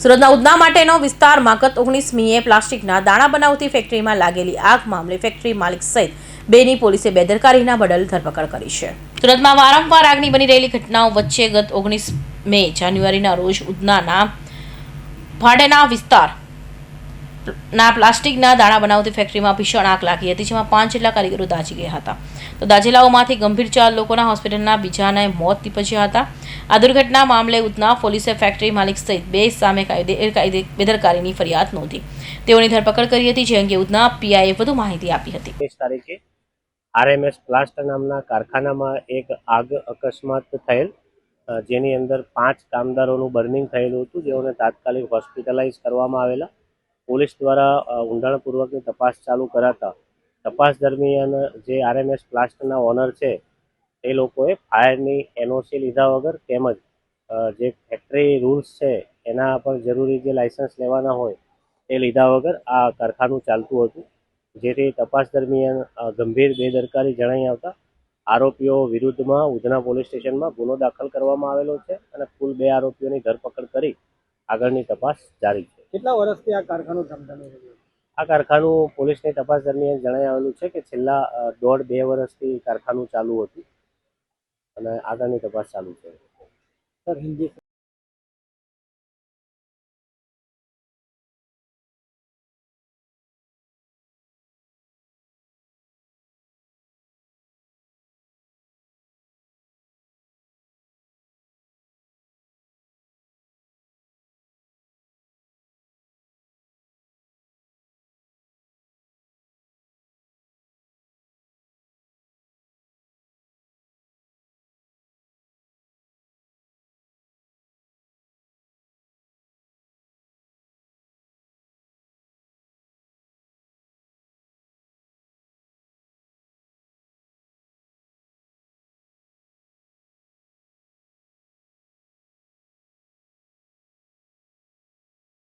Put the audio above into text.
સુરતના ઉધના માટેનો વિસ્તારમાં ગત 19મીએ પ્લાસ્ટિકના દાણા બનાવતી ફેક્ટરીમાં લાગેલી આગ મામલે ફેક્ટરી માલિક સહિત બેની પોલીસે બેદરકારીના બદલ ધરપકડ કરી છે. સુરતમાં વારંવાર આગની બની રહેલી ઘટનાઓ વચ્ચે ગત 19 જાન્યુઆરીના રોજ ઉધનાના ભાડેના વિસ્તારના પ્લાસ્ટિકના દાણા બનાવતી ફેક્ટરીમાં ભીષણ આગ લાગી હતી, જેમાં 5 જેટલા કારીગરો દાઝી ગયા હતા. તો દાઝેલાઓમાંથી ગંભીર 4 લોકોના હોસ્પિટલના, બીજાના મોત નીપજ્યા હતા. આ દુર્ઘટના મામલે ઉધના પોલીસે ફેક્ટરી માલિક સહિત 2 સામે બેદરકારીની ફરિયાદ નોંધી તેઓની ધરપકડ કરી હતી, જે અંગે ઉધના પીઆઈએ વધુ માહિતી આપી હતી. 23 તારીખે આરએમએસ પ્લાસ્ટ નામના કારખાનામાં એક આગ અકસ્માત થયેલ, જેની અંદર 5 કામદારોનું બર્નિંગ થયેલું હતું, જેઓને તાત્કાલિક હોસ્પિટલાઇઝ કરવામાં આવેલા. પોલીસ દ્વારા ઊંડાણપૂર્વકની તપાસ ચાલુ કરાતા તપાસ દરમિયાન જે આરએમએસ પ્લાસ્ટના ઓનર છે એ લોકોએ ફાયરની એનઓસી લીધા વગર તેમજ જે ફેક્ટરી રૂલ્સ છે એના પર જરૂરી જે લાયસન્સ લેવાના હોય એ લીધા વગર આ કારખાનું ચાલતું હતું, જેથી તપાસ દરમિયાન ગંભીર બેદરકારી જણાઈ આવતા આરોપીઓ વિરુદ્ધમાં ઉધના પોલીસ સ્ટેશનમાં ગુનો દાખલ કરવામાં આવેલો છે અને કુલ 2 આરોપીઓની ધરપકડ કરી આગળની તપાસ જારી છે. કેટલા વર્ષથી આ કારખાનું ધમધમી રહ્યું? આ કારખાનું પોલીસની તપાસ દરમિયાન જણાઈ આવેલું છે કે છેલ્લા 1.5-2 વર્ષથી કારખાનું ચાલુ હતું અને આગળની તપાસ ચાલુ છે. સર, હિન્દી